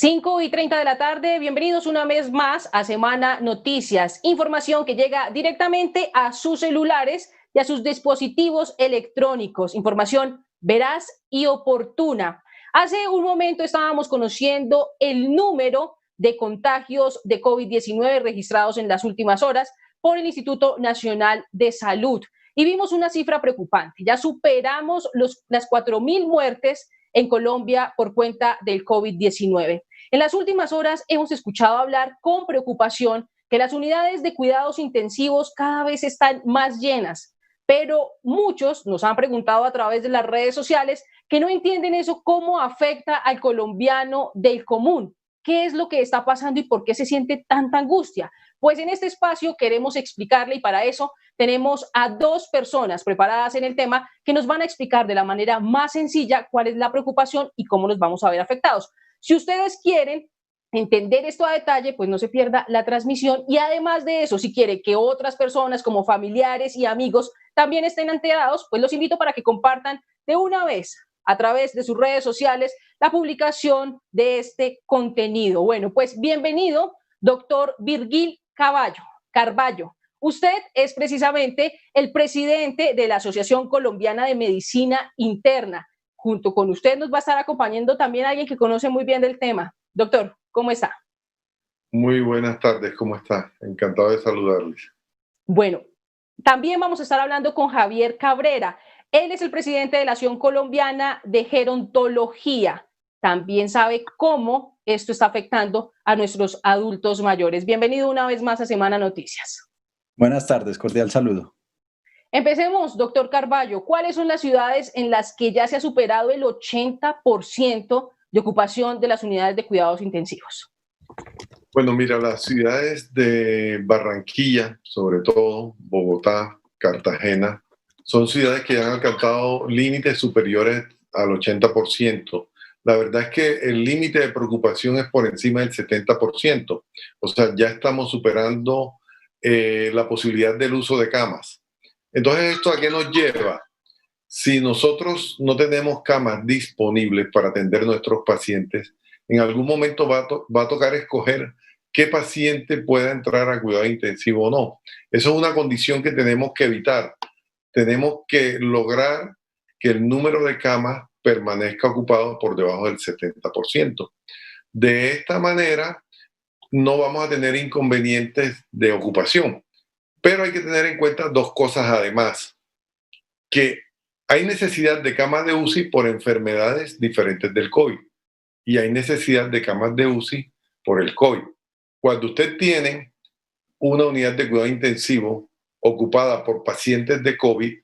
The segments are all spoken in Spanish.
5:30 de la tarde, bienvenidos una vez más a Semana Noticias, información que llega directamente a sus celulares y a sus dispositivos electrónicos, información veraz y oportuna. Hace un momento estábamos conociendo el número de contagios de COVID-19 registrados en las últimas horas por el Instituto Nacional de Salud y vimos una cifra preocupante. Ya superamos las 4.000 muertes en Colombia por cuenta del COVID-19. En las últimas horas hemos escuchado hablar con preocupación que las unidades de cuidados intensivos cada vez están más llenas, pero muchos nos han preguntado a través de las redes sociales que no entienden eso, cómo afecta al colombiano del común. ¿Qué es lo que está pasando y por qué se siente tanta angustia? Pues en este espacio queremos explicarle y para eso tenemos a dos personas preparadas en el tema que nos van a explicar de la manera más sencilla cuál es la preocupación y cómo nos vamos a ver afectados. Si ustedes quieren entender esto a detalle, pues no se pierda la transmisión y además de eso, si quiere que otras personas como familiares y amigos también estén enterados, pues los invito para que compartan de una vez a través de sus redes sociales la publicación de este contenido. Bueno, pues bienvenido, doctor Virgil Carballo. Usted es precisamente el presidente de la Asociación Colombiana de Medicina Interna. Junto con usted nos va a estar acompañando también alguien que conoce muy bien del tema. Doctor, ¿cómo está? Muy buenas tardes, ¿cómo está? Encantado de saludarles. Bueno, también vamos a estar hablando con Javier Cabrera. Él es el presidente de la Asociación Colombiana de Gerontología. También sabe cómo esto está afectando a nuestros adultos mayores. Bienvenido una vez más a Semana Noticias. Buenas tardes, cordial saludo. Empecemos, doctor Carballo. ¿Cuáles son las ciudades en las que ya se ha superado el 80% de ocupación de las unidades de cuidados intensivos? Bueno, mira, las ciudades de Barranquilla, sobre todo Bogotá, Cartagena, son ciudades que han alcanzado límites superiores al 80%. La verdad es que el límite de preocupación es por encima del 70%. O sea, ya estamos superando la posibilidad del uso de camas. Entonces, ¿esto a qué nos lleva? Si nosotros no tenemos camas disponibles para atender a nuestros pacientes, en algún momento va a tocar escoger qué paciente pueda entrar a cuidado intensivo o no. Eso es una condición que tenemos que evitar. Tenemos que lograr que el número de camas permanezca ocupado por debajo del 70%. De esta manera, no vamos a tener inconvenientes de ocupación. Pero hay que tener en cuenta dos cosas además, que hay necesidad de camas de UCI por enfermedades diferentes del COVID y hay necesidad de camas de UCI por el COVID. Cuando usted tiene una unidad de cuidado intensivo ocupada por pacientes de COVID,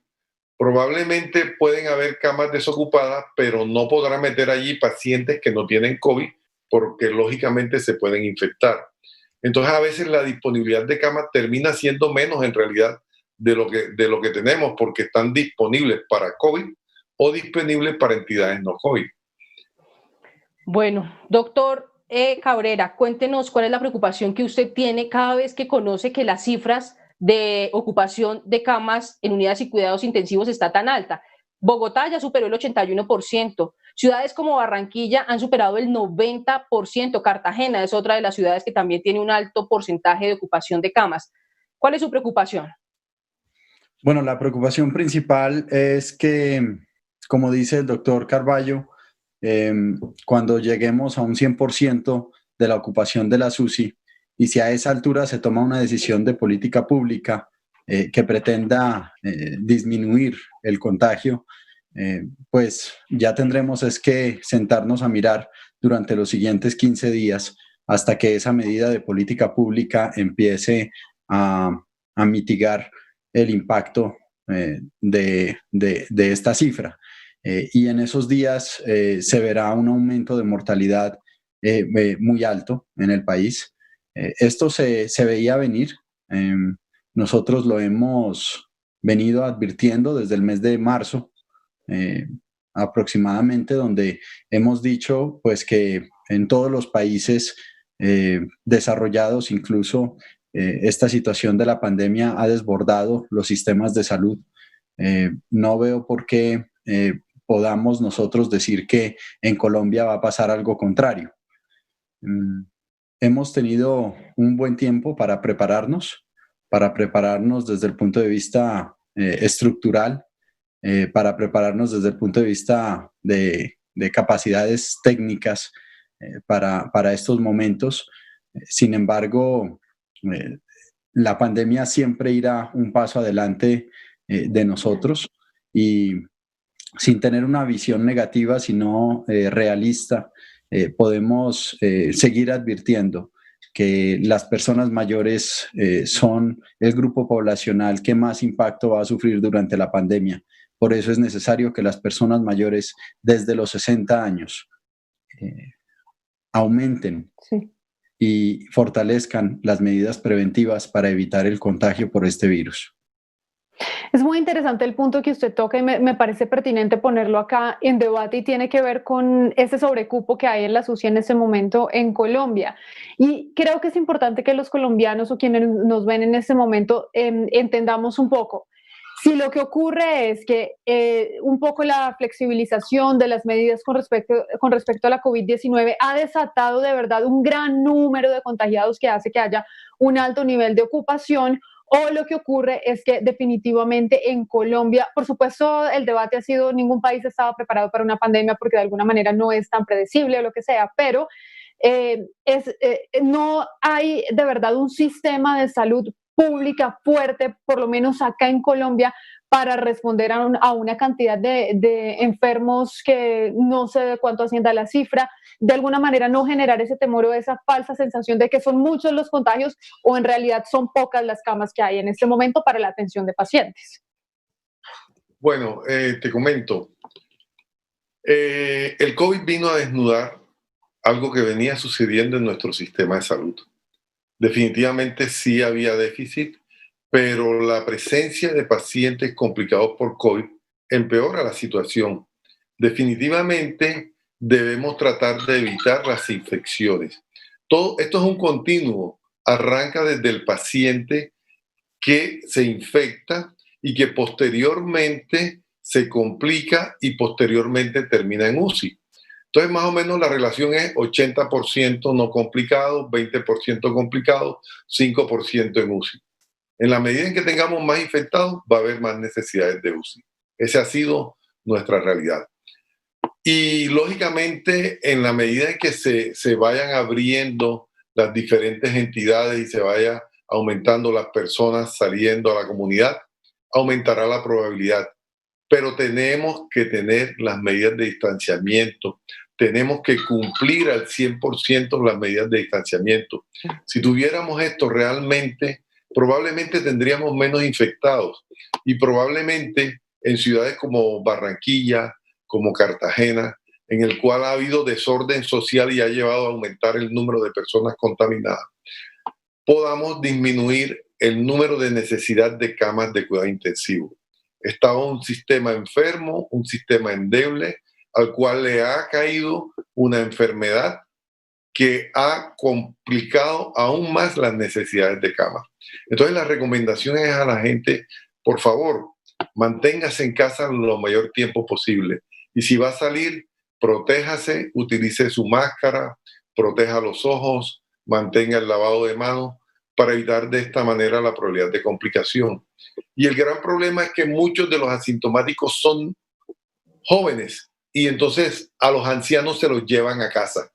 probablemente pueden haber camas desocupadas, pero no podrá meter allí pacientes que no tienen COVID porque lógicamente se pueden infectar. Entonces a veces la disponibilidad de camas termina siendo menos en realidad de lo que tenemos porque están disponibles para COVID o disponibles para entidades no COVID. Bueno, doctor Cabrera, cuéntenos cuál es la preocupación que usted tiene cada vez que conoce que las cifras de ocupación de camas en unidades y cuidados intensivos está tan alta. Bogotá ya superó el 81%, ciudades como Barranquilla han superado el 90%, Cartagena es otra de las ciudades que también tiene un alto porcentaje de ocupación de camas. ¿Cuál es su preocupación? Bueno, la preocupación principal es que, como dice el doctor Carballo, cuando lleguemos a un 100% de la ocupación de la UCI y si a esa altura se toma una decisión de política pública que pretenda disminuir el contagio, pues ya tendremos es que sentarnos a mirar durante los siguientes 15 días hasta que esa medida de política pública empiece a mitigar el impacto de esta cifra. Y en esos días se verá un aumento de mortalidad muy alto en el país. Esto se veía venir. Nosotros lo hemos venido advirtiendo desde el mes de marzo aproximadamente, donde hemos dicho pues, que en todos los países desarrollados, incluso esta situación de la pandemia ha desbordado los sistemas de salud. No veo por qué podamos nosotros decir que en Colombia va a pasar algo contrario. Hemos tenido un buen tiempo para prepararnos desde el punto de vista estructural, para prepararnos desde el punto de vista de capacidades técnicas para estos momentos. Sin embargo, la pandemia siempre irá un paso adelante de nosotros y sin tener una visión negativa, sino realista, podemos seguir advirtiendo que las personas mayores son el grupo poblacional que más impacto va a sufrir durante la pandemia. Por eso es necesario que las personas mayores desde los 60 años aumenten y fortalezcan las medidas preventivas para evitar el contagio por este virus. Es muy interesante el punto que usted toca y me parece pertinente ponerlo acá en debate y tiene que ver con ese sobrecupo que hay en la UCI en este momento en Colombia. Y creo que es importante que los colombianos o quienes nos ven en este momento entendamos un poco. Si lo que ocurre es que un poco la flexibilización de las medidas con respecto a la COVID-19 ha desatado de verdad un gran número de contagiados que hace que haya un alto nivel de ocupación, o lo que ocurre es que definitivamente en Colombia, por supuesto, el debate ha sido, ningún país estaba preparado para una pandemia porque de alguna manera no es tan predecible o lo que sea, pero no hay de verdad un sistema de salud pública fuerte, por lo menos acá en Colombia, para responder a una cantidad de enfermos que no sé de cuánto ascienda la cifra, de alguna manera no generar ese temor o esa falsa sensación de que son muchos los contagios o en realidad son pocas las camas que hay en este momento para la atención de pacientes. Bueno, te comento, el COVID vino a desnudar algo que venía sucediendo en nuestro sistema de salud. Definitivamente sí había déficit, pero la presencia de pacientes complicados por COVID empeora la situación. Definitivamente debemos tratar de evitar las infecciones. Todo esto es un continuo, arranca desde el paciente que se infecta y que posteriormente se complica y posteriormente termina en UCI. Entonces, más o menos la relación es 80% no complicado, 20% complicado, 5% en UCI. En la medida en que tengamos más infectados, va a haber más necesidades de UCI. Esa ha sido nuestra realidad. Y lógicamente, en la medida en que se vayan abriendo las diferentes entidades y se vaya aumentando las personas saliendo a la comunidad, aumentará la probabilidad. Pero tenemos que tener las medidas de distanciamiento, tenemos que cumplir al 100% las medidas de distanciamiento. Si tuviéramos esto realmente, probablemente tendríamos menos infectados y probablemente en ciudades como Barranquilla, como Cartagena, en el cual ha habido desorden social y ha llevado a aumentar el número de personas contaminadas, podamos disminuir el número de necesidad de camas de cuidado intensivo. Estaba un sistema enfermo, un sistema endeble, al cual le ha caído una enfermedad que ha complicado aún más las necesidades de cama. Entonces la recomendación es a la gente, por favor, manténgase en casa lo mayor tiempo posible. Y si va a salir, protéjase, utilice su máscara, proteja los ojos, mantenga el lavado de manos para evitar de esta manera la probabilidad de complicación. Y el gran problema es que muchos de los asintomáticos son jóvenes y entonces a los ancianos se los llevan a casa.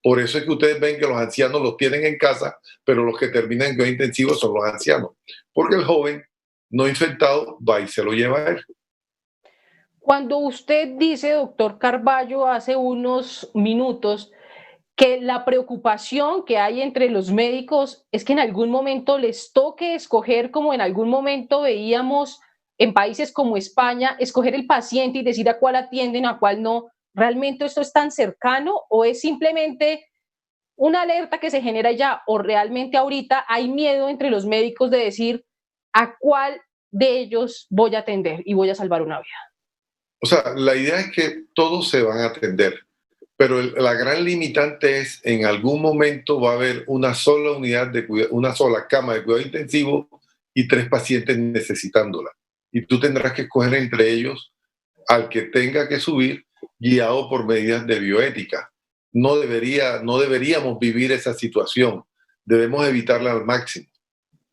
Por eso es que ustedes ven que los ancianos los tienen en casa, pero los que terminan en cuidado intensivo son los ancianos, porque el joven no infectado va y se lo lleva a él. Cuando usted dice, doctor Carballo, hace unos minutos, que la preocupación que hay entre los médicos es que en algún momento les toque escoger, como en algún momento veíamos en países como España, escoger el paciente y decir a cuál atienden, a cuál no. ¿Realmente esto es tan cercano o es simplemente una alerta que se genera ya, o realmente ahorita hay miedo entre los médicos de decir a cuál de ellos voy a atender y voy a salvar una vida? O sea, la idea es que todos se van a atender, pero la gran limitante es en algún momento va a haber una sola unidad de cuidado, una sola cama de cuidado intensivo y 3 pacientes necesitándola. Y tú tendrás que escoger entre ellos al que tenga que subir, guiado por medidas de bioética. no deberíamos vivir esa situación. Debemos evitarla al máximo.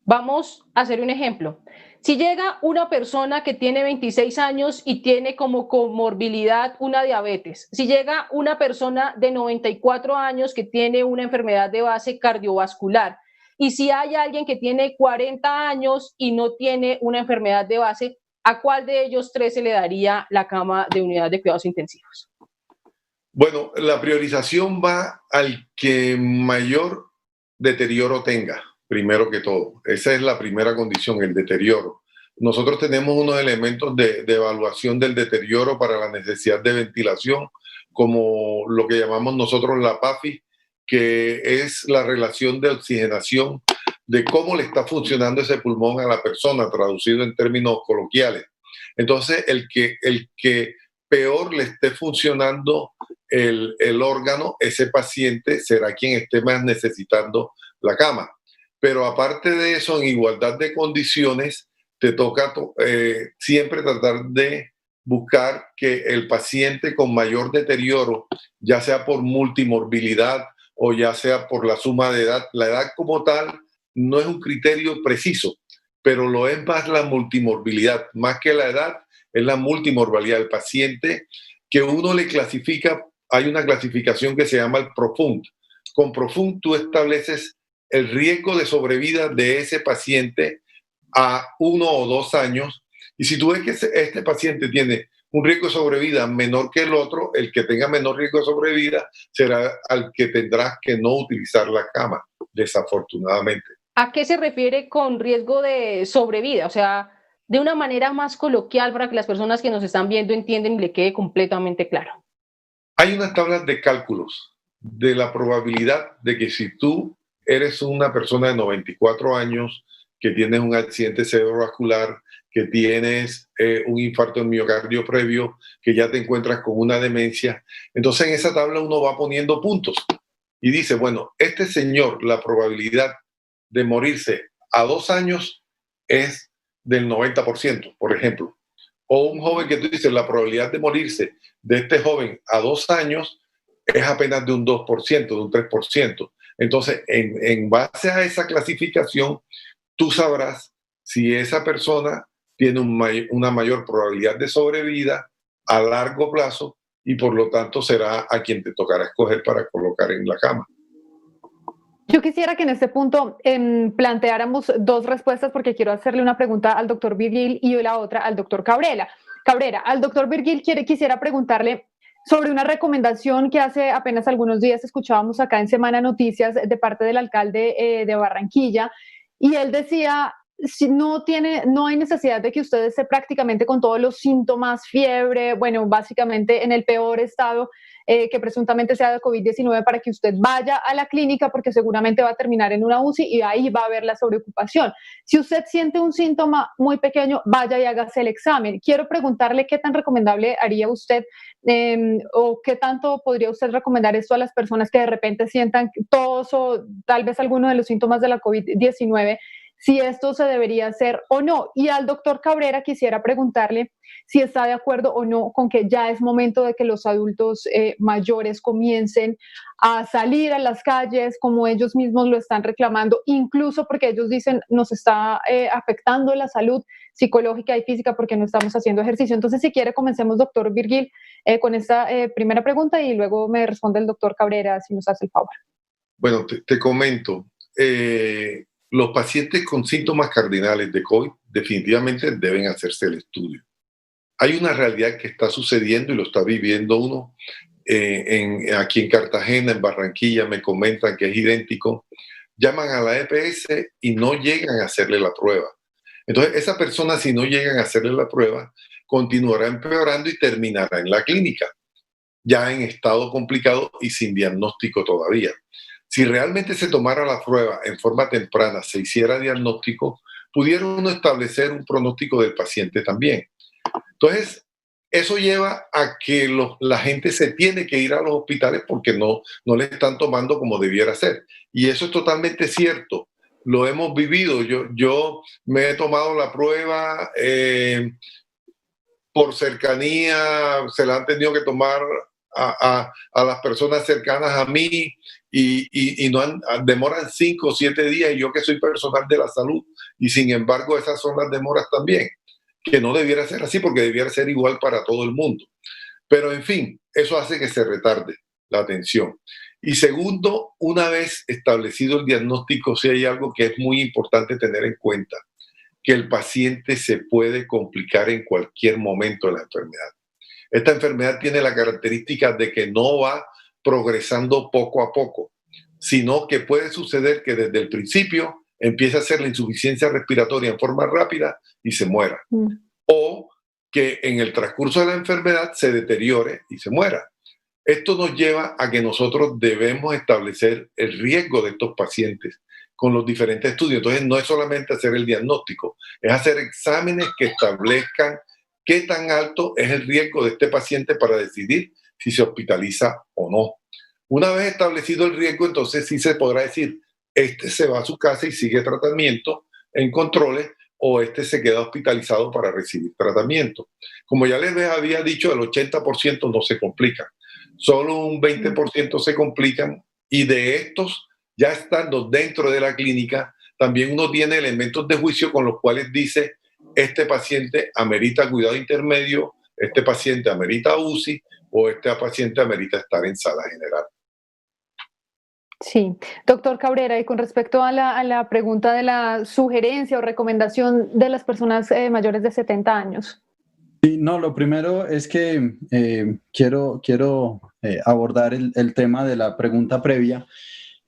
Vamos a hacer un ejemplo. Si llega una persona que tiene 26 años y tiene como comorbilidad una diabetes, si llega una persona de 94 años que tiene una enfermedad de base cardiovascular, y si hay alguien que tiene 40 años y no tiene una enfermedad de base, ¿a cuál de ellos tres se le daría la cama de unidad de cuidados intensivos? Bueno, la priorización va al que mayor deterioro tenga, primero que todo. Esa es la primera condición, el deterioro. Nosotros tenemos unos elementos de evaluación del deterioro para la necesidad de ventilación, como lo que llamamos nosotros la PAFI, que es la relación de oxigenación, de cómo le está funcionando ese pulmón a la persona, traducido en términos coloquiales. Entonces, el que peor le esté funcionando el órgano, ese paciente será quien esté más necesitando la cama. Pero aparte de eso, en igualdad de condiciones, te toca siempre tratar de buscar que el paciente con mayor deterioro, ya sea por multimorbilidad o ya sea por la suma de edad, la edad como tal no es un criterio preciso, pero lo es más la multimorbilidad, más que la edad, es la multimorbilidad. El paciente que uno le clasifica, hay una clasificación que se llama el PROFUND. Con PROFUND tú estableces el riesgo de sobrevida de ese paciente a 1 o 2 años. Y si tú ves que este paciente tiene un riesgo de sobrevida menor que el otro, el que tenga menor riesgo de sobrevida será al que tendrás que no utilizar la cama, desafortunadamente. ¿A qué se refiere con riesgo de sobrevida? O sea, de una manera más coloquial para que las personas que nos están viendo entiendan y le quede completamente claro. Hay unas tablas de cálculos de la probabilidad de que si tú eres una persona de 94 años, que tienes un accidente cerebrovascular, que tienes un infarto en miocardio previo, que ya te encuentras con una demencia, entonces en esa tabla uno va poniendo puntos y dice, bueno, este señor, la probabilidad de morirse a 2 años es del 90%, por ejemplo. O un joven que tú dices, la probabilidad de morirse de este joven a 2 años es apenas de un 2%, de un 3%. Entonces, en base a esa clasificación, tú sabrás si esa persona tiene una mayor probabilidad de sobrevida a largo plazo y por lo tanto será a quien te tocará escoger para colocar en la cama. Yo quisiera que en este punto planteáramos dos respuestas porque quiero hacerle una pregunta al doctor Virgil y la otra al doctor Cabrera. Al doctor Virgil quisiera preguntarle sobre una recomendación que hace apenas algunos días escuchábamos acá en Semana Noticias de parte del alcalde de Barranquilla, y él decía, si no hay necesidad de que usted esté prácticamente con todos los síntomas, fiebre, bueno, básicamente en el peor estado que presuntamente sea de COVID-19 para que usted vaya a la clínica porque seguramente va a terminar en una UCI y ahí va a haber la sobreocupación. Si usted siente un síntoma muy pequeño, vaya y hágase el examen. Quiero preguntarle qué tan recomendable haría usted o qué tanto podría usted recomendar esto a las personas que de repente sientan tos o tal vez alguno de los síntomas de la COVID-19, si esto se debería hacer o no. Y al doctor Cabrera quisiera preguntarle si está de acuerdo o no con que ya es momento de que los adultos mayores comiencen a salir a las calles como ellos mismos lo están reclamando, incluso porque ellos dicen nos está afectando la salud psicológica y física porque no estamos haciendo ejercicio. Entonces, si quiere, comencemos, doctor Virgil, con esta primera pregunta y luego me responde el doctor Cabrera si nos hace el favor. Bueno, te comento. Los pacientes con síntomas cardinales de COVID definitivamente deben hacerse el estudio. Hay una realidad que está sucediendo y lo está viviendo uno. Aquí en Cartagena, en Barranquilla, me comentan que es idéntico. Llaman a la EPS y no llegan a hacerle la prueba. Entonces, esa persona, si no llegan a hacerle la prueba, continuará empeorando y terminará en la clínica, ya en estado complicado y sin diagnóstico todavía. Si realmente se tomara la prueba en forma temprana, se hiciera diagnóstico, pudiera uno establecer un pronóstico del paciente también. Entonces, eso lleva a que la gente se tiene que ir a los hospitales porque no le están tomando como debiera ser. Y eso es totalmente cierto. Lo hemos vivido. Yo me he tomado la prueba por cercanía, se la han tenido que tomar a las personas cercanas a mí y no demoran 5 o 7 días, y yo que soy personal de la salud, y sin embargo esas son las demoras también, que no debiera ser así porque debiera ser igual para todo el mundo. Pero en fin, eso hace que se retarde la atención. Y segundo, una vez establecido el diagnóstico, sí hay algo que es muy importante tener en cuenta, que el paciente se puede complicar en cualquier momento de la enfermedad. Esta enfermedad tiene la característica de que no va progresando poco a poco, sino que puede suceder que desde el principio empiece a hacer la insuficiencia respiratoria en forma rápida y se muera. O que en el transcurso de la enfermedad se deteriore y se muera. Esto nos lleva a que nosotros debemos establecer el riesgo de estos pacientes con los diferentes estudios. Entonces, no es solamente hacer el diagnóstico, es hacer exámenes que establezcan qué tan alto es el riesgo de este paciente para decidir si se hospitaliza o no. Una vez establecido el riesgo, entonces sí se podrá decir, este se va a su casa y sigue tratamiento en controles, o este se queda hospitalizado para recibir tratamiento. Como ya les había dicho, el 80% no se complican. Solo un 20% se complican, y de estos, ya estando dentro de la clínica, también uno tiene elementos de juicio con los cuales dice, este paciente amerita cuidado intermedio, este paciente amerita UCI, o este paciente amerita estar en sala general. Sí, doctor Cabrera, y con respecto a la pregunta de la sugerencia o recomendación de las personas mayores de 70 años. Sí, no, lo primero es que quiero abordar el tema de la pregunta previa.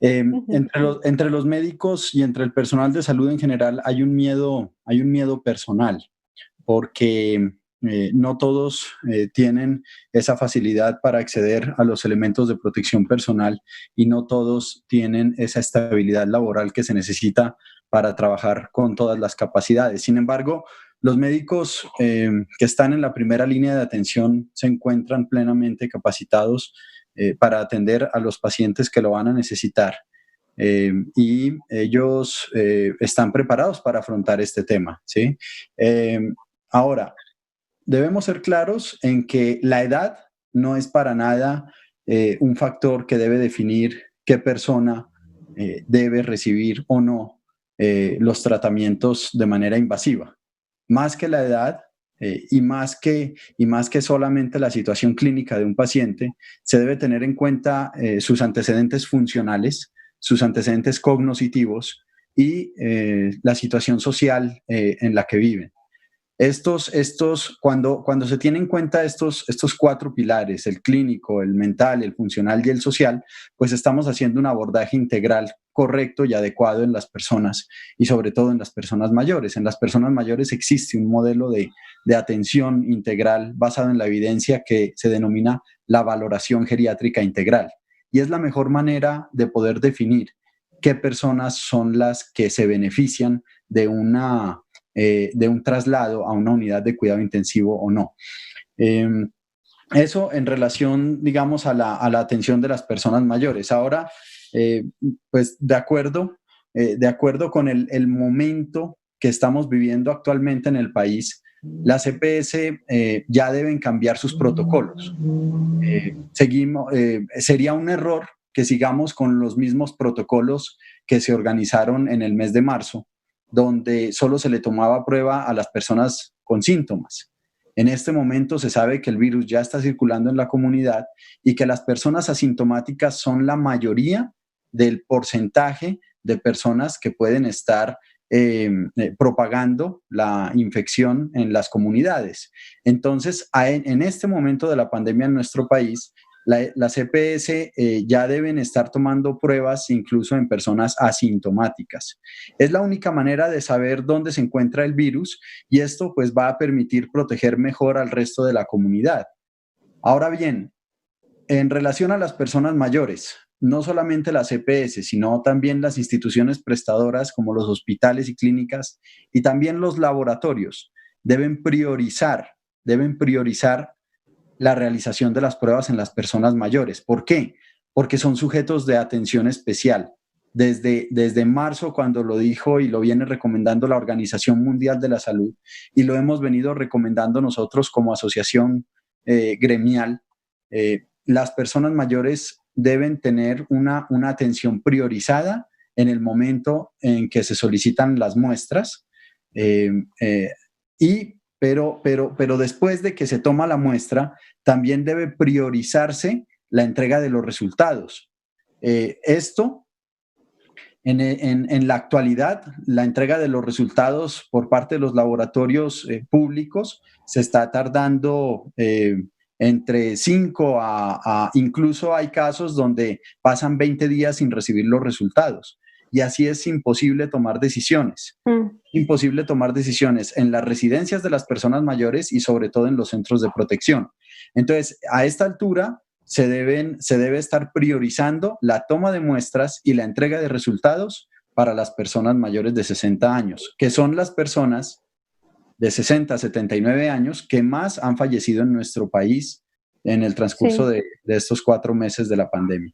Entre los médicos y entre el personal de salud en general hay un miedo personal, porque no todos tienen esa facilidad para acceder a los elementos de protección personal, y no todos tienen esa estabilidad laboral que se necesita para trabajar con todas las capacidades. Sin embargo, los médicos que están en la primera línea de atención se encuentran plenamente capacitados para atender a los pacientes que lo van a necesitar. Y ellos están preparados para afrontar este tema, ¿sí? Ahora, debemos ser claros en que la edad no es para nada un factor que debe definir qué persona debe recibir o no los tratamientos de manera invasiva. Más que la edad y más que solamente la situación clínica de un paciente, se debe tener en cuenta sus antecedentes funcionales, sus antecedentes cognitivos y la situación social en la que viven. Cuando se tienen en cuenta estos 4 pilares, el clínico, el mental, el funcional y el social, pues estamos haciendo un abordaje integral correcto y adecuado en las personas, y sobre todo en las personas mayores. En las personas mayores existe un modelo de atención integral basado en la evidencia que se denomina la valoración geriátrica integral, y es la mejor manera de poder definir qué personas son las que se benefician de un traslado a una unidad de cuidado intensivo o no. Eso en relación, digamos, a la atención de las personas mayores. Ahora, pues de acuerdo con el momento que estamos viviendo actualmente en el país, las EPS ya deben cambiar sus protocolos. Sería un error que sigamos con los mismos protocolos que se organizaron en el mes de marzo, donde solo se le tomaba prueba a las personas con síntomas. En este momento se sabe que el virus ya está circulando en la comunidad y que las personas asintomáticas son la mayoría del porcentaje de personas que pueden estar propagando la infección en las comunidades. Entonces, en este momento de la pandemia en nuestro país, las EPS ya deben estar tomando pruebas incluso en personas asintomáticas. Es la única manera de saber dónde se encuentra el virus, y esto pues va a permitir proteger mejor al resto de la comunidad. Ahora bien, en relación a las personas mayores, no solamente las EPS, sino también las instituciones prestadoras como los hospitales y clínicas, y también los laboratorios deben priorizar la realización de las pruebas en las personas mayores. ¿Por qué? Porque son sujetos de atención especial. Desde marzo, cuando lo dijo y lo viene recomendando la Organización Mundial de la Salud, y lo hemos venido recomendando nosotros como asociación gremial, las personas mayores deben tener una atención priorizada en el momento en que se solicitan las muestras, pero después de que se toma la muestra, también debe priorizarse la entrega de los resultados. Esto, en la actualidad, la entrega de los resultados por parte de los laboratorios públicos se está tardando entre 5 incluso hay casos donde pasan 20 días sin recibir los resultados. Y así es imposible tomar decisiones. Imposible tomar decisiones en las residencias de las personas mayores y sobre todo en los centros de protección. Entonces, a esta altura se debe estar priorizando la toma de muestras y la entrega de resultados para las personas mayores de 60 años, que son las personas de 60 a 79 años que más han fallecido en nuestro país en el transcurso de estos 4 meses de la pandemia.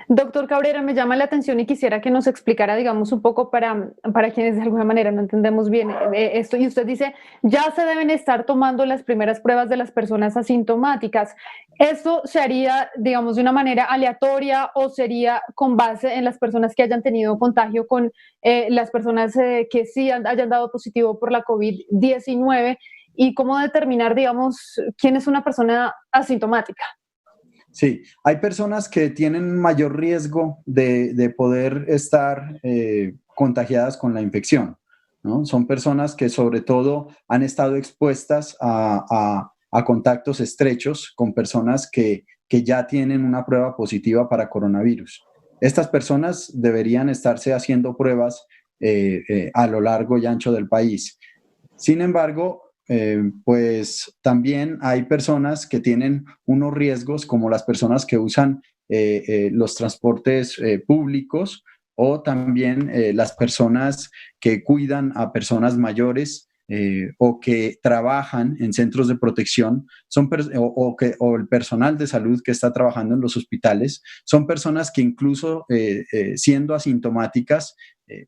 Doctor Cabrera, me llama la atención y quisiera que nos explicara, digamos, un poco para quienes de alguna manera no entendemos bien esto. Y usted dice, ya se deben estar tomando las primeras pruebas de las personas asintomáticas. ¿Esto se haría, digamos, de una manera aleatoria o sería con base en las personas que hayan tenido contagio con las personas que sí hayan dado positivo por la COVID-19? ¿Y cómo determinar, digamos, quién es una persona asintomática? Sí, hay personas que tienen mayor riesgo de poder estar contagiadas con la infección, ¿no? Son personas que sobre todo han estado expuestas a contactos estrechos con personas que ya tienen una prueba positiva para coronavirus. Estas personas deberían estarse haciendo pruebas a lo largo y ancho del país. Sin embargo, pues también hay personas que tienen unos riesgos, como las personas que usan los transportes públicos o también las personas que cuidan a personas mayores o que trabajan en centros de protección, o el personal de salud que está trabajando en los hospitales, son personas que incluso siendo asintomáticas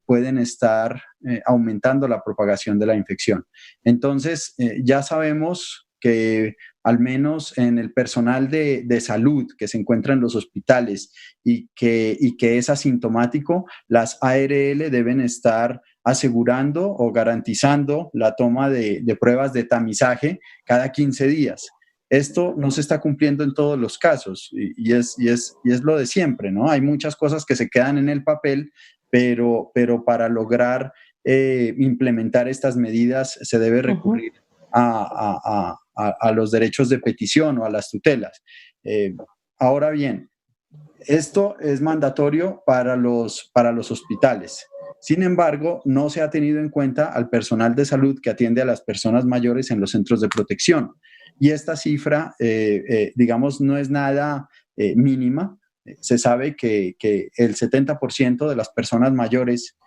pueden estar aumentando la propagación de la infección. Entonces, ya sabemos que al menos en el personal de salud que se encuentra en los hospitales y que es asintomático, las ARL deben estar asegurando o garantizando la toma de pruebas de tamizaje cada 15 días. Esto no se está cumpliendo en todos los casos y es lo de siempre, ¿no? Hay muchas cosas que se quedan en el papel, pero para lograr implementar estas medidas se debe recurrir a los derechos de petición o a las tutelas. Ahora bien, esto es mandatorio para los hospitales. Sin embargo, no se ha tenido en cuenta al personal de salud que atiende a las personas mayores en los centros de protección. Y esta cifra, digamos, no es nada mínima. Se sabe que el 70% de las personas mayores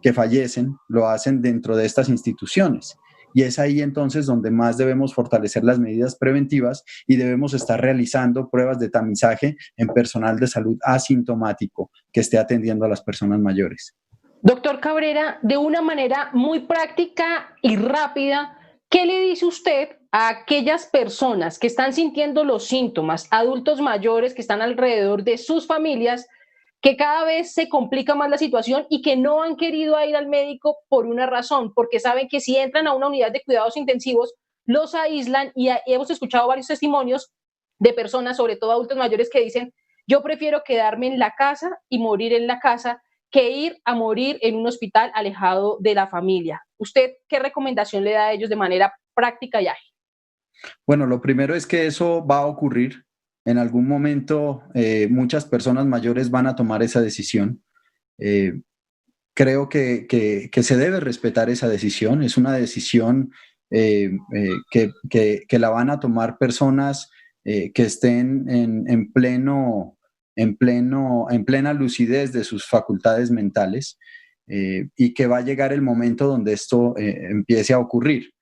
que fallecen lo hacen dentro de estas instituciones. Y es ahí entonces donde más debemos fortalecer las medidas preventivas y debemos estar realizando pruebas de tamizaje en personal de salud asintomático que esté atendiendo a las personas mayores. Doctor Cabrera, de una manera muy práctica y rápida, ¿qué le dice usted a aquellas personas que están sintiendo los síntomas, adultos mayores que están alrededor de sus familias, que cada vez se complica más la situación y que no han querido ir al médico por una razón, porque saben que si entran a una unidad de cuidados intensivos, los aíslan y hemos escuchado varios testimonios de personas, sobre todo adultos mayores, que dicen, yo prefiero quedarme en la casa y morir en la casa que ir a morir en un hospital alejado de la familia. ¿Usted qué recomendación le da a ellos de manera práctica y ágil? Bueno, lo primero es que eso va a ocurrir. En algún momento muchas personas mayores van a tomar esa decisión. Creo que se debe respetar esa decisión. Es una decisión que la van a tomar personas que estén en plena lucidez de sus facultades mentales y que va a llegar el momento donde esto empiece a ocurrir.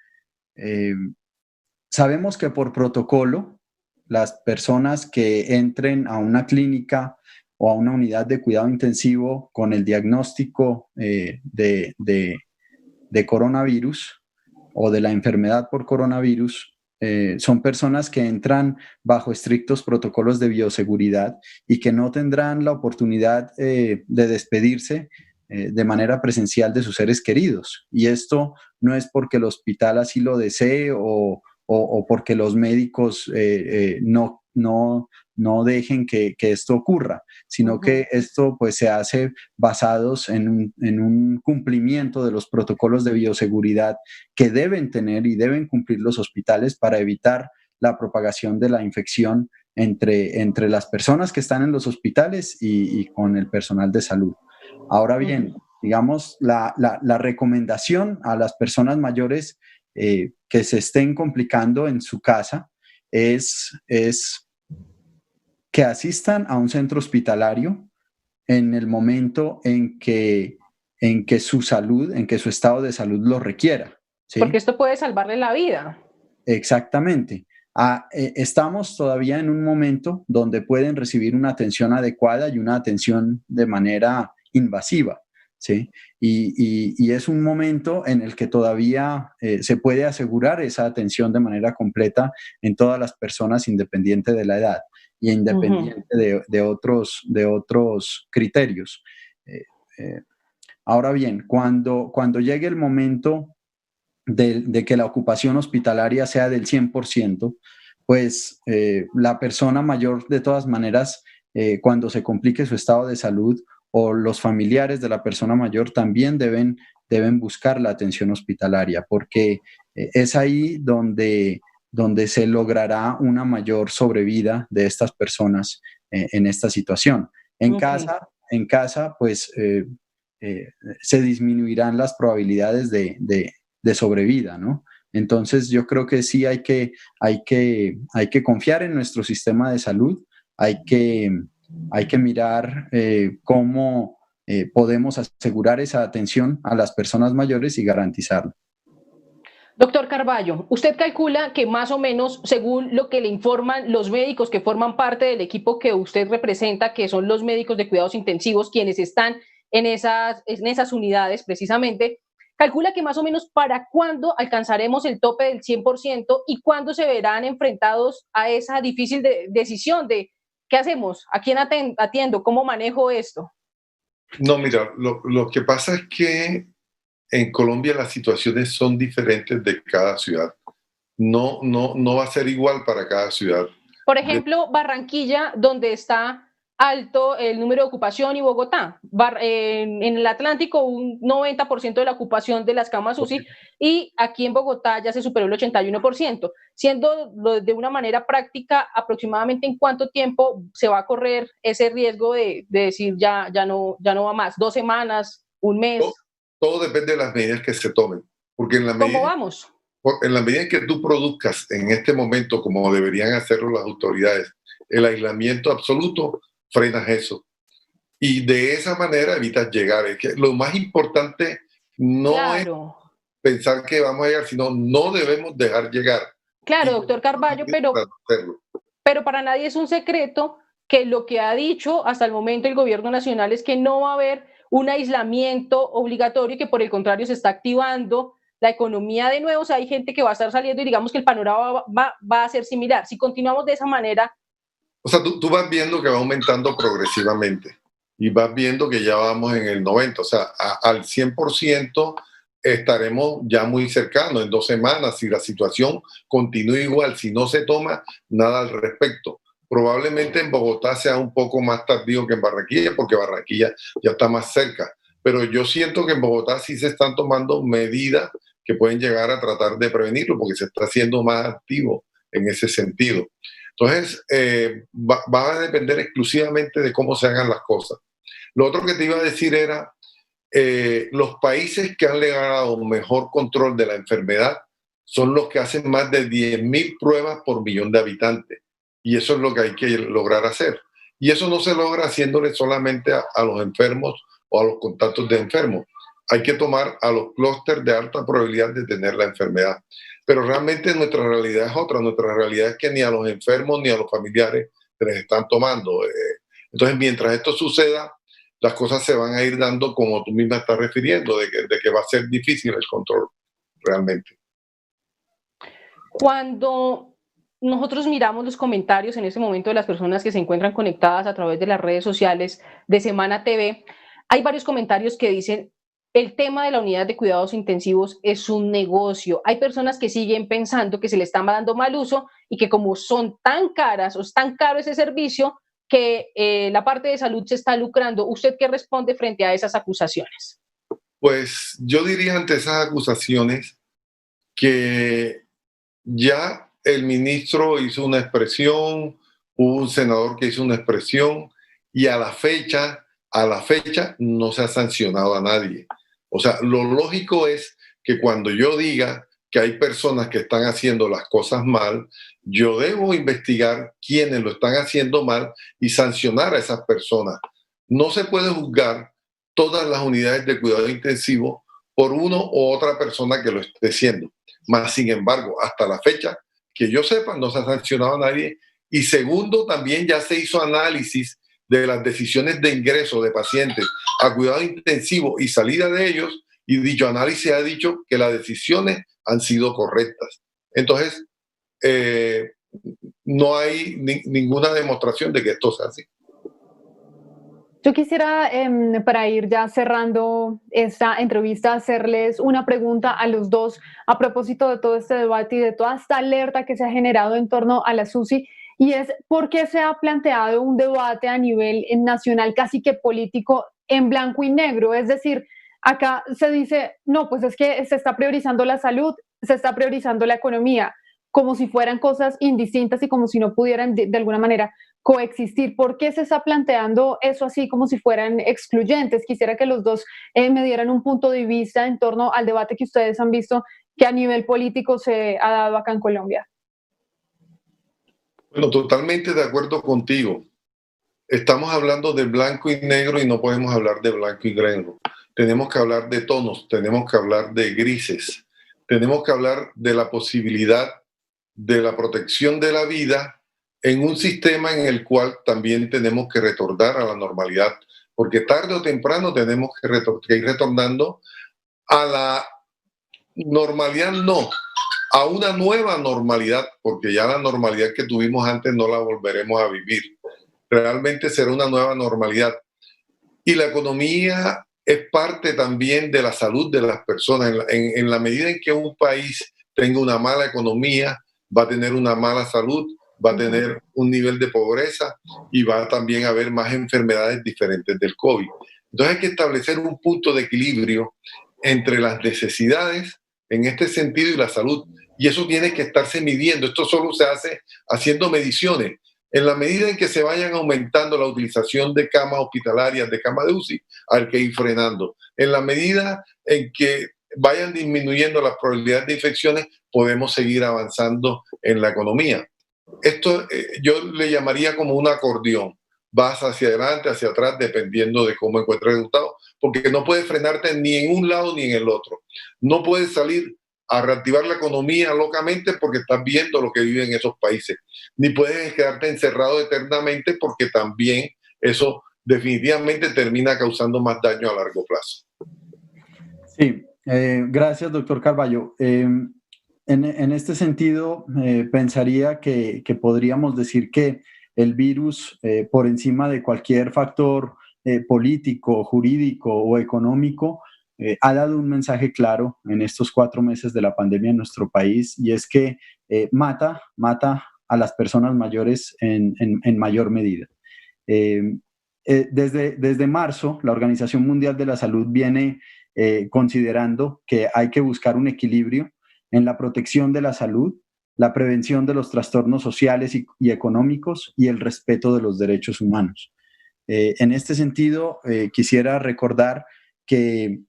Sabemos que por protocolo, las personas que entren a una clínica o a una unidad de cuidado intensivo con el diagnóstico de coronavirus o de la enfermedad por coronavirus son personas que entran bajo estrictos protocolos de bioseguridad y que no tendrán la oportunidad de despedirse de manera presencial de sus seres queridos. Y esto no es porque el hospital así lo desee o porque los médicos no dejen que esto ocurra, sino que esto pues se hace basados en un cumplimiento de los protocolos de bioseguridad que deben tener y deben cumplir los hospitales para evitar la propagación de la infección entre las personas que están en los hospitales y con el personal de salud. Ahora bien, digamos, la recomendación a las personas mayores que se estén complicando en su casa es que asistan a un centro hospitalario en el momento en que su salud, en que su estado de salud lo requiera. ¿Sí? Porque esto puede salvarle la vida. Exactamente. Estamos todavía en un momento donde pueden recibir una atención adecuada y una atención de manera invasiva, ¿sí? Y es un momento en el que todavía se puede asegurar esa atención de manera completa en todas las personas, independiente de la edad y independiente de otros criterios. Ahora bien, cuando llegue el momento de que la ocupación hospitalaria sea del 100%, pues la persona mayor, de todas maneras, cuando se complique su estado de salud, o los familiares de la persona mayor también deben buscar la atención hospitalaria, porque es ahí donde se logrará una mayor sobrevida de estas personas en esta situación. En casa, pues se disminuirán las probabilidades de sobrevida, ¿no? Entonces yo creo que sí hay que confiar en nuestro sistema de salud, hay que mirar cómo podemos asegurar esa atención a las personas mayores y garantizarla. Doctor Carballo, usted calcula que más o menos, según lo que le informan los médicos que forman parte del equipo que usted representa, que son los médicos de cuidados intensivos, quienes están en esas unidades precisamente, calcula que más o menos para cuándo alcanzaremos el tope del 100% y cuándo se verán enfrentados a esa difícil decisión de ¿qué hacemos? ¿A quién atiendo? ¿Cómo manejo esto? No, mira, lo que pasa es que en Colombia las situaciones son diferentes de cada ciudad. No va a ser igual para cada ciudad. Por ejemplo, Barranquilla, donde está alto el número de ocupación, y Bogotá. En el Atlántico, un 90% de la ocupación de las camas UCI, y aquí en Bogotá ya se superó el 81%, siendo de una manera práctica, aproximadamente en cuánto tiempo se va a correr ese riesgo de decir ya no va más, 2 semanas, un mes. Todo depende de las medidas que se tomen, porque en la medida, ¿Cómo vamos? En la medida en que tú produzcas en este momento, como deberían hacerlo las autoridades, el aislamiento absoluto, frenas eso. Y de esa manera evitas llegar. Es que lo más importante no es pensar que vamos a llegar, sino no debemos dejar llegar. Claro, doctor Carballo, pero para nadie es un secreto que lo que ha dicho hasta el momento el gobierno nacional es que no va a haber un aislamiento obligatorio y que por el contrario se está activando la economía de nuevo. O sea, hay gente que va a estar saliendo y digamos que el panorama va a ser similar. Si continuamos de esa manera... O sea, tú vas viendo que va aumentando progresivamente y vas viendo que ya vamos en el 90%. O sea, al 100% estaremos ya muy cercanos en 2 semanas si la situación continúa igual, si no se toma nada al respecto. Probablemente en Bogotá sea un poco más tardío que en Barranquilla, porque Barranquilla ya está más cerca. Pero yo siento que en Bogotá sí se están tomando medidas que pueden llegar a tratar de prevenirlo, porque se está haciendo más activo en ese sentido. Entonces, va a depender exclusivamente de cómo se hagan las cosas. Lo otro que te iba a decir era, los países que han logrado un mejor control de la enfermedad son los que hacen más de 10.000 pruebas por millón de habitantes. Y eso es lo que hay que lograr hacer. Y eso no se logra haciéndole solamente a los enfermos o a los contactos de enfermos. Hay que tomar a los clústeres de alta probabilidad de tener la enfermedad. Pero realmente nuestra realidad es otra. Nuestra realidad es que ni a los enfermos ni a los familiares se les están tomando. Entonces, mientras esto suceda, las cosas se van a ir dando como tú misma estás refiriendo, de que va a ser difícil el control realmente. Cuando nosotros miramos los comentarios en este momento de las personas que se encuentran conectadas a través de las redes sociales de Semana TV, hay varios comentarios que dicen: el tema de la unidad de cuidados intensivos es un negocio. Hay personas que siguen pensando que se le está dando mal uso y que como son tan caras o es tan caro ese servicio, que la parte de salud se está lucrando. ¿Usted qué responde frente a esas acusaciones? Pues yo diría ante esas acusaciones que ya el ministro hizo una expresión, hubo un senador que hizo una expresión y a la fecha no se ha sancionado a nadie. O sea, lo lógico es que cuando yo diga que hay personas que están haciendo las cosas mal, yo debo investigar quiénes lo están haciendo mal y sancionar a esas personas. No se puede juzgar todas las unidades de cuidado intensivo por uno u otra persona que lo esté haciendo. Más sin embargo, hasta la fecha, que yo sepa, no se ha sancionado a nadie. Y segundo, también ya se hizo análisis de las decisiones de ingreso de pacientes a cuidado intensivo y salida de ellos, y dicho análisis ha dicho que las decisiones han sido correctas. Entonces, no hay ninguna demostración de que esto sea así. Yo quisiera, para ir ya cerrando esta entrevista, hacerles una pregunta a los dos a propósito de todo este debate y de toda esta alerta que se ha generado en torno a la SUSI, y es por qué se ha planteado un debate a nivel nacional casi que político en blanco y negro. Es decir, acá se dice, no, pues es que se está priorizando la salud, se está priorizando la economía, como si fueran cosas indistintas y como si no pudieran de alguna manera coexistir. ¿Por qué se está planteando eso así como si fueran excluyentes? Quisiera que los dos me dieran un punto de vista en torno al debate que ustedes han visto que a nivel político se ha dado acá en Colombia. Bueno, totalmente de acuerdo contigo. Estamos hablando de blanco y negro y no podemos hablar de blanco y negro. Tenemos que hablar de tonos, tenemos que hablar de grises, tenemos que hablar de la posibilidad de la protección de la vida en un sistema en el cual también tenemos que retornar a la normalidad, porque tarde o temprano tenemos que ir retornando a la normalidad, no, a una nueva normalidad, porque ya la normalidad que tuvimos antes no la volveremos a vivir. Realmente será una nueva normalidad. Y la economía es parte también de la salud de las personas. En la medida en que un país tenga una mala economía, va a tener una mala salud, va a tener un nivel de pobreza y va también a haber más enfermedades diferentes del COVID. Entonces hay que establecer un punto de equilibrio entre las necesidades en este sentido y la salud. Y eso tiene que estarse midiendo. Esto solo se hace haciendo mediciones. En la medida en que se vayan aumentando la utilización de camas hospitalarias, de camas de UCI, hay que ir frenando. En la medida en que vayan disminuyendo las probabilidades de infecciones, podemos seguir avanzando en la economía. Esto yo le llamaría como un acordeón. Vas hacia adelante, hacia atrás, dependiendo de cómo encuentres el resultado, porque no puedes frenarte ni en un lado ni en el otro. No puedes salir a reactivar la economía locamente porque estás viendo lo que viven esos países. Ni puedes quedarte encerrado eternamente porque también eso definitivamente termina causando más daño a largo plazo. Sí, gracias, doctor Carballo. En este sentido, pensaría que podríamos decir que el virus, por encima de cualquier factor político, jurídico o económico, ha dado un mensaje claro en estos 4 meses de la pandemia en nuestro país, y es que mata a las personas mayores en mayor medida. Desde marzo, la Organización Mundial de la Salud viene considerando que hay que buscar un equilibrio en la protección de la salud, la prevención de los trastornos sociales y económicos y el respeto de los derechos humanos. En este sentido, quisiera recordar que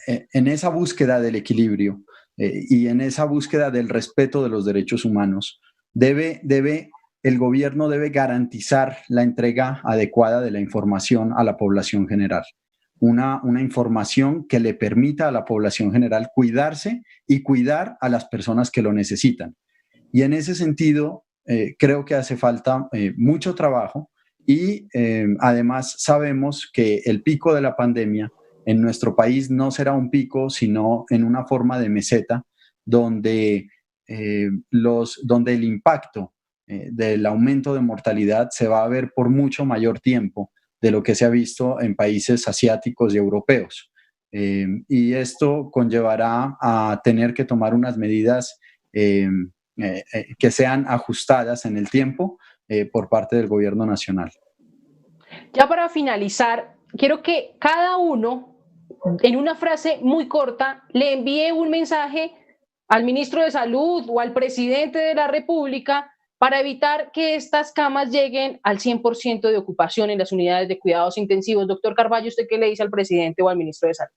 en esa búsqueda del equilibrio y en esa búsqueda del respeto de los derechos humanos, el gobierno debe garantizar la entrega adecuada de la información a la población general. Una información que le permita a la población general cuidarse y cuidar a las personas que lo necesitan. Y en ese sentido, creo que hace falta mucho trabajo y además sabemos que el pico de la pandemia en nuestro país no será un pico, sino en una forma de meseta, donde donde el impacto del aumento de mortalidad se va a ver por mucho mayor tiempo de lo que se ha visto en países asiáticos y europeos. Y esto conllevará a tener que tomar unas medidas que sean ajustadas en el tiempo por parte del gobierno nacional. Ya para finalizar, quiero que cada uno, en una frase muy corta, le envíe un mensaje al ministro de Salud o al presidente de la República para evitar que estas camas lleguen al 100% de ocupación en las unidades de cuidados intensivos. Doctor Carballo, ¿usted qué le dice al presidente o al ministro de Salud?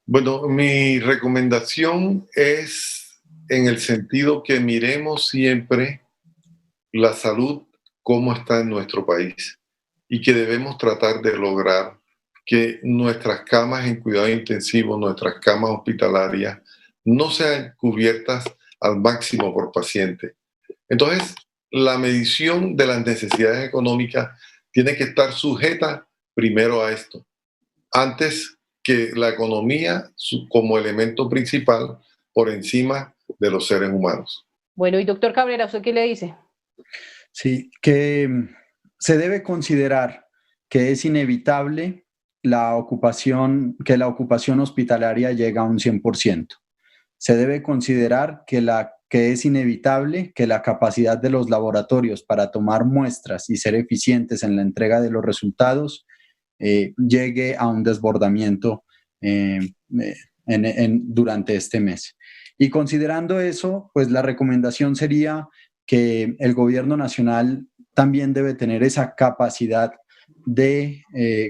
Bueno, mi recomendación es en el sentido que miremos siempre la salud cómo está en nuestro país y que debemos tratar de lograr que nuestras camas en cuidado intensivo, nuestras camas hospitalarias, no sean cubiertas al máximo por paciente. Entonces, la medición de las necesidades económicas tiene que estar sujeta primero a esto, antes que la economía como elemento principal por encima de los seres humanos. Bueno, y doctor Cabrera, ¿usted qué le dice? Sí, que se debe considerar que es inevitable que la ocupación hospitalaria llega a un 100%. Se debe considerar que es inevitable que la capacidad de los laboratorios para tomar muestras y ser eficientes en la entrega de los resultados llegue a un desbordamiento durante este mes. Y considerando eso, pues la recomendación sería que el gobierno nacional también debe tener esa capacidad de,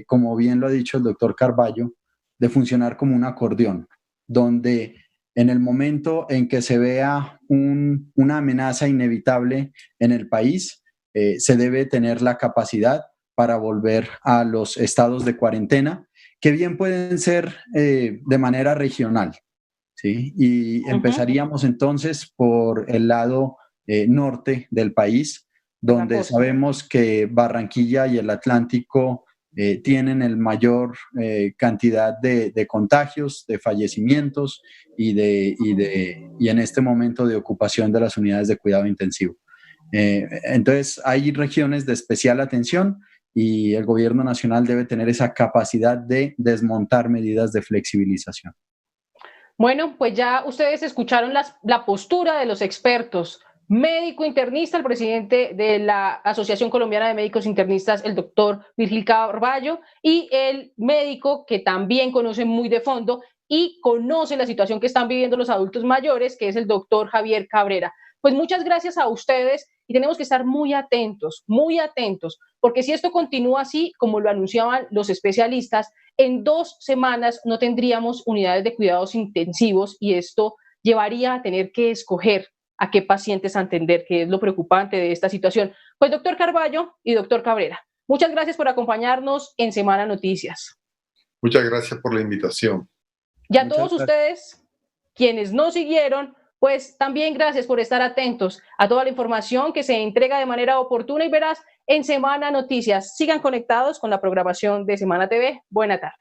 como bien lo ha dicho el doctor Carballo, de funcionar como un acordeón, donde en el momento en que se vea una amenaza inevitable en el país, se debe tener la capacidad para volver a los estados de cuarentena, que bien pueden ser de manera regional, ¿sí? Y empezaríamos entonces por el lado norte del país, donde sabemos que Barranquilla y el Atlántico tienen el mayor cantidad de contagios, de fallecimientos y en este momento de ocupación de las unidades de cuidado intensivo. Entonces, hay regiones de especial atención y el gobierno nacional debe tener esa capacidad de desmontar medidas de flexibilización. Bueno, pues ya ustedes escucharon la postura de los expertos. Médico internista, el presidente de la Asociación Colombiana de Médicos Internistas, el doctor Virgil Carballo, y el médico que también conoce muy de fondo y conoce la situación que están viviendo los adultos mayores, que es el doctor Javier Cabrera. Pues muchas gracias a ustedes y tenemos que estar muy atentos, porque si esto continúa así, como lo anunciaban los especialistas, en 2 semanas no tendríamos unidades de cuidados intensivos y esto llevaría a tener que escoger a qué pacientes atender, que es lo preocupante de esta situación. Pues doctor Carballo y doctor Cabrera, muchas gracias por acompañarnos en Semana Noticias. Muchas gracias por la invitación. Y a todos ustedes, quienes nos siguieron, pues también gracias por estar atentos a toda la información que se entrega de manera oportuna y veraz en Semana Noticias. Sigan conectados con la programación de Semana TV. Buena tarde.